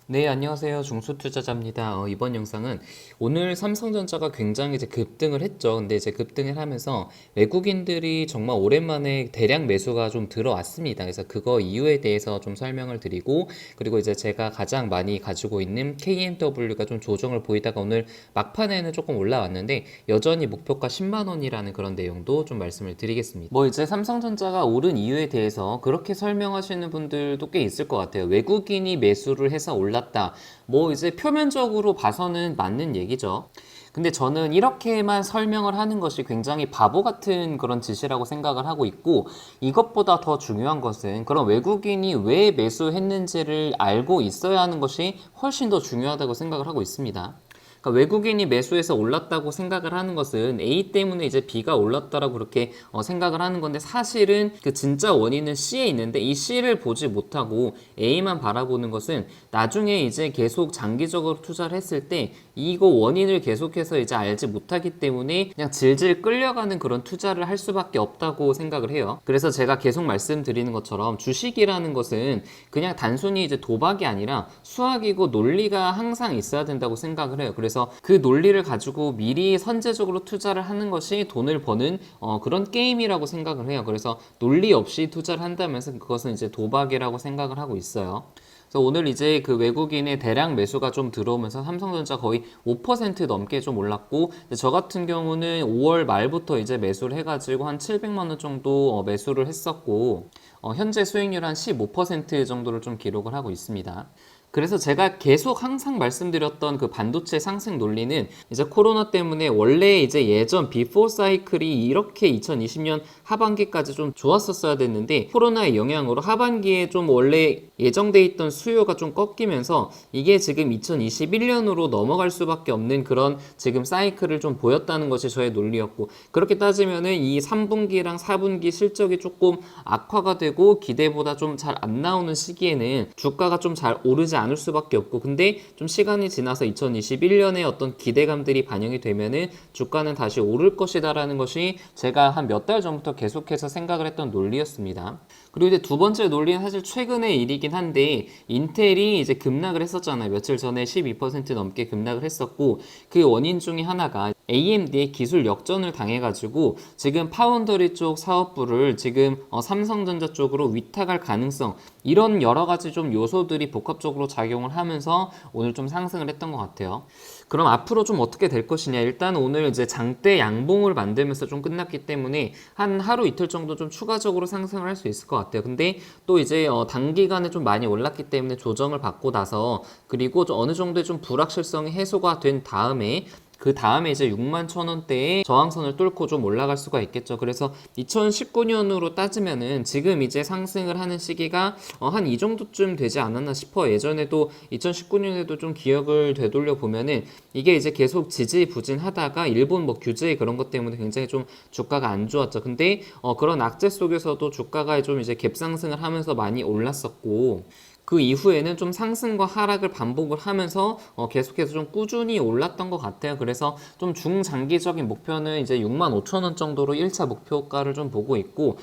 네, 안녕하세요. 중소투자자입니다. 이번 영상은 오늘 삼성전자가 굉장히 이제 급등을 했죠. 근데 이제 급등을 하면서 외국인들이 정말 오랜만에 대량 매수가 좀 들어왔습니다. 그래서 그거 이유에 대해서 좀 설명을 드리고, 그리고 이제 제가 가장 많이 가지고 있는 KMW가 좀 조정을 보이다가 오늘 막판에는 조금 올라왔는데 여전히 목표가 10만 원이라는 그런 내용도 좀 말씀을 드리겠습니다. 뭐 이제 삼성전자가 오른 이유에 대해서 그렇게 설명하시는 분들도 꽤 있을 것 같아요. 외국인이 매수를 해서 올랐다. 뭐 이제 표면적으로 봐서는 맞는 얘기죠. 근데 저는 이렇게만 설명을 하는 것이 굉장히 바보 같은 그런 짓이라고 생각을 하고 있고, 이것보다 더 중요한 것은 그런 외국인이 왜 매수했는지를 알고 있어야 하는 것이 훨씬 더 중요하다고 생각을 하고 있습니다. 그러니까 외국인이 매수해서 올랐다고 생각을 하는 것은 A 때문에 이제 B가 올랐다라고 그렇게 생각을 하는 건데, 사실은 그 진짜 원인은 C에 있는데 이 C를 보지 못하고 A만 바라보는 것은 나중에 이제 계속 장기적으로 투자를 했을 때 이거 원인을 계속해서 이제 알지 못하기 때문에 그냥 질질 끌려가는 그런 투자를 할 수밖에 없다고 생각을 해요. 그래서 제가 계속 말씀드리는 것처럼 주식이라는 것은 그냥 단순히 이제 도박이 아니라 수학이고 논리가 항상 있어야 된다고 생각을 해요. 그래서 그 논리를 가지고 미리 선제적으로 투자를 하는 것이 돈을 버는 그런 게임이라고 생각을 해요. 그래서 논리 없이 투자를 한다면서 그것은 이제 도박이라고 생각을 하고 있어요. 그래서 오늘 이제 그 외국인의 대량 매수가 좀 들어오면서 삼성전자 거의 5% 넘게 좀 올랐고, 저 같은 경우는 5월 말부터 이제 매수를 해가지고 한 700만 원 정도 매수를 했었고, 현재 수익률 한 15% 정도를 좀 기록을 하고 있습니다. 그래서 제가 계속 항상 말씀드렸던 그 반도체 상승 논리는 이제 코로나 때문에 원래 이제 예전 비포 사이클이 이렇게 2020년 하반기까지 좀 좋았었어야 됐는데, 코로나의 영향으로 하반기에 좀 원래 예정돼 있던 수요가 좀 꺾이면서 이게 지금 2021년으로 넘어갈 수밖에 없는 그런 지금 사이클을 좀 보였다는 것이 저의 논리였고, 그렇게 따지면은 이 3분기랑 4분기 실적이 조금 악화가 되고 기대보다 좀 잘 안 나오는 시기에는 주가가 좀 잘 오르지 않을 수밖에 없고, 근데 좀 시간이 지나서 2021년에 어떤 기대감들이 반영이 되면은 주가는 다시 오를 것이다라는 것이 제가 한 몇 달 전부터 계속해서 생각을 했던 논리였습니다. 그리고 이제 두 번째 논리는 사실 최근의 일이긴 한데, 인텔이 이제 급락을 했었잖아요. 며칠 전에 12% 넘게 급락을 했었고, 그 원인 중에 하나가 AMD의 기술 역전을 당해가지고 지금 파운더리 쪽 사업부를 지금 삼성전자 쪽으로 위탁할 가능성, 이런 여러 가지 좀 요소들이 복합적으로 작용을 하면서 오늘 좀 상승을 했던 것 같아요. 그럼 앞으로 좀 어떻게 될 것이냐. 일단 오늘 이제 장대 양봉을 만들면서 좀 끝났기 때문에 한 하루 이틀 정도 좀 추가적으로 상승을 할 수 있을 것 같아요. 근데 또 이제 단기간에 좀 많이 올랐기 때문에 조정을 받고 나서, 그리고 좀 어느 정도의 좀 불확실성이 해소가 된 다음에 그 다음에 이제 6만 천 원대의 저항선을 뚫고 좀 올라갈 수가 있겠죠. 그래서 2019년으로 따지면은 지금 이제 상승을 하는 시기가 한 이 정도쯤 되지 않았나 싶어. 예전에도 2019년에도 좀 기억을 되돌려 보면은 이게 이제 계속 지지부진하다가 일본 뭐 규제 그런 것 때문에 굉장히 좀 주가가 안 좋았죠. 근데 그런 악재 속에서도 주가가 좀 이제 갭상승을 하면서 많이 올랐었고, 그 이후에는 좀 상승과 하락을 반복을 하면서 계속해서 좀 꾸준히 올랐던 것 같아요. 그래서 좀 중장기적인 목표는 이제 6만 5천 원 정도로 1차 목표가를 좀 보고 있고,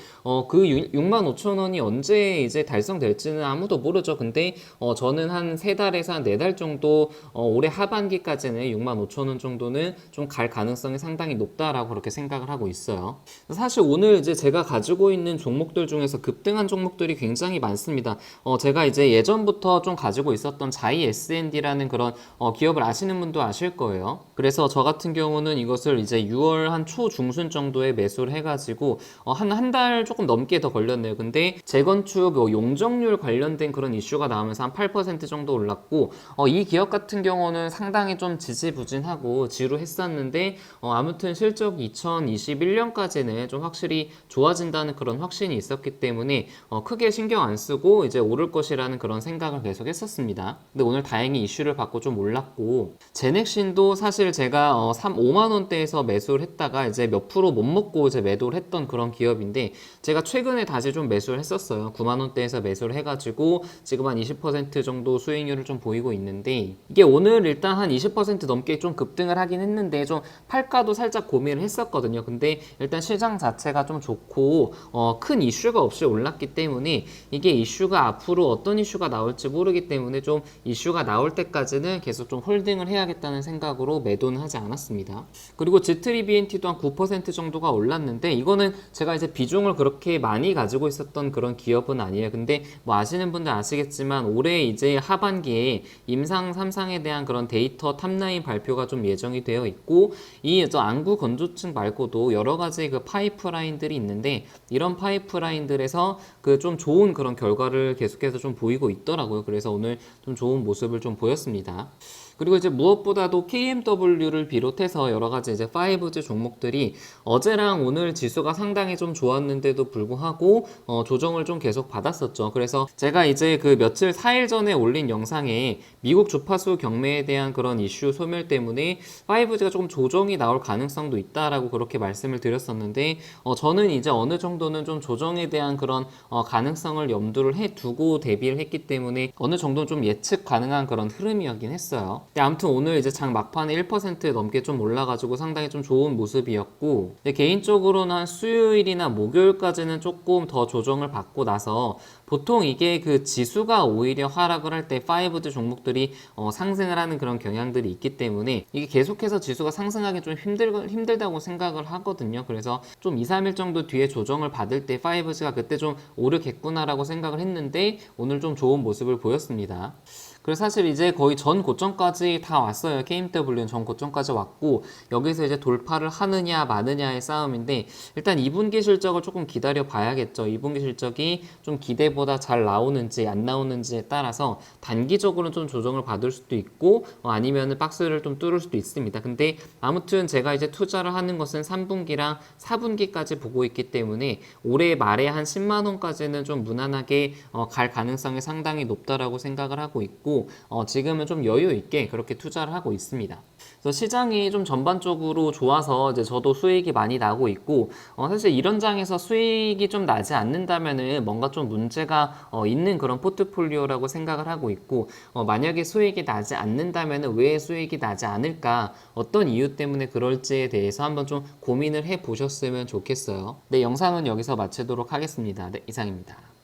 그 6만 5천 원이 언제 이제 달성될지는 아무도 모르죠. 근데 저는 한 3달에서 한 4달 정도, 올해 하반기까지는 6만 5천 원 정도는 좀 갈 가능성이 상당히 높다라고 그렇게 생각을 하고 있어요. 사실 오늘 이제 제가 가지고 있는 종목들 중에서 급등한 종목들이 굉장히 많습니다. 제가 이제 예전부터 좀 가지고 있었던 자이 S&D라는 그런 기업을 아시는 분도 아실 거예요. 그래서 저 같은 경우는 이것을 이제 6월 한 초중순 정도에 매수를 해가지고 한 달 조금 넘게 더 걸렸네요. 근데 재건축 용적률 관련된 그런 이슈가 나오면서 한 8% 정도 올랐고, 이 기업 같은 경우는 상당히 좀 지지부진하고 지루했었는데, 아무튼 실적 2021년까지는 좀 확실히 좋아진다는 그런 확신이 있었기 때문에 크게 신경 안 쓰고 이제 오를 것이라는 그런 생각을 계속 했었습니다. 근데 오늘 다행히 이슈를 받고 좀 올랐고, 제넥신도 사실 제가 5만 원대에서 매수를 했다가 이제 몇 프로 못 먹고 이제 매도를 했던 그런 기업인데, 제가 최근에 다시 좀 매수를 했었어요. 9만 원대에서 매수를 해가지고 지금 한 20% 정도 수익률을 좀 보이고 있는데, 이게 오늘 일단 한 20% 넘게 좀 급등을 하긴 했는데 좀 팔까도 살짝 고민을 했었거든요. 근데 일단 시장 자체가 좀 좋고 큰 이슈가 없이 올랐기 때문에, 이게 이슈가 앞으로 어떤 이슈가 이슈가 나올지 모르기 때문에 좀 이슈가 나올 때까지는 계속 좀 홀딩을 해야겠다는 생각으로 매도는 하지 않았습니다. 그리고 G3BNT도 한 9% 정도가 올랐는데 이거는 제가 이제 비중을 그렇게 많이 가지고 있었던 그런 기업은 아니에요. 근데 뭐 아시는 분들 아시겠지만 올해 이제 하반기에 임상 3상에 대한 그런 데이터 탑라인 발표가 좀 예정이 되어 있고 이 안구 건조증 말고도 여러 가지 그 파이프라인들이 있는데 이런 파이프라인들에서 그 좀 좋은 그런 결과를 계속해서 좀 보이고 있더라고요. 그래서 오늘 좀 좋은 모습을 좀 보였습니다. 그리고 이제 무엇보다도 KMW를 비롯해서 여러 가지 이제 5G 종목들이 어제랑 오늘 지수가 상당히 좀 좋았는데도 불구하고 조정을 좀 계속 받았었죠. 그래서 제가 이제 그 며칠 4일 전에 올린 영상에 미국 주파수 경매에 대한 그런 이슈 소멸 때문에 5G가 조금 조정이 나올 가능성도 있다라고 그렇게 말씀을 드렸었는데 저는 이제 어느 정도는 좀 조정에 대한 그런 가능성을 염두를 해 두고 대비를 했기 때문에 어느 정도 좀 예측 가능한 그런 흐름이었긴 했어요. 근데 아무튼 오늘 이제 장 막판에 1% 넘게 좀 올라가지고 상당히 좀 좋은 모습이었고, 근데 개인적으로는 한 수요일이나 목요일까지는 조금 더 조정을 받고 나서 보통 이게 그 지수가 오히려 하락을 할 때 5G 종목들이 상승을 하는 그런 경향들이 있기 때문에 이게 계속해서 지수가 상승하기 좀 힘들다고 생각을 하거든요. 그래서 좀 2, 3일 정도 뒤에 조정을 받을 때 5G가 그때 좀 오르겠구나라고 생각을 했는데 오늘 좀 좋은 모습을 보였습니다. 그래서 사실 이제 거의 전 고점까지 다 왔어요. KMW는 전 고점까지 왔고 여기서 이제 돌파를 하느냐 마느냐의 싸움인데 일단 2분기 실적을 조금 기다려 봐야겠죠. 2분기 실적이 좀 기대보다 잘 나오는지 안 나오는지에 따라서 단기적으로는 좀 조정을 받을 수도 있고 아니면은 박스를 좀 뚫을 수도 있습니다. 근데 아무튼 제가 이제 투자를 하는 것은 3분기랑 4분기까지 보고 있기 때문에 올해 말에 한 10만 원까지는 좀 무난하게 갈 가능성이 상당히 높다라고 생각을 하고 있고 지금은 좀 여유 있게 그렇게 투자를 하고 있습니다. 그래서 시장이 좀 전반적으로 좋아서 이제 저도 수익이 많이 나고 있고 사실 이런 장에서 수익이 좀 나지 않는다면은 뭔가 좀 문제가 있는 그런 포트폴리오라고 생각을 하고 있고 만약에 수익이 나지 않는다면은 왜 수익이 나지 않을까 어떤 이유 때문에 그럴지에 대해서 한번 좀 고민을 해 보셨으면 좋겠어요. 네, 영상은 여기서 마치도록 하겠습니다. 네, 이상입니다.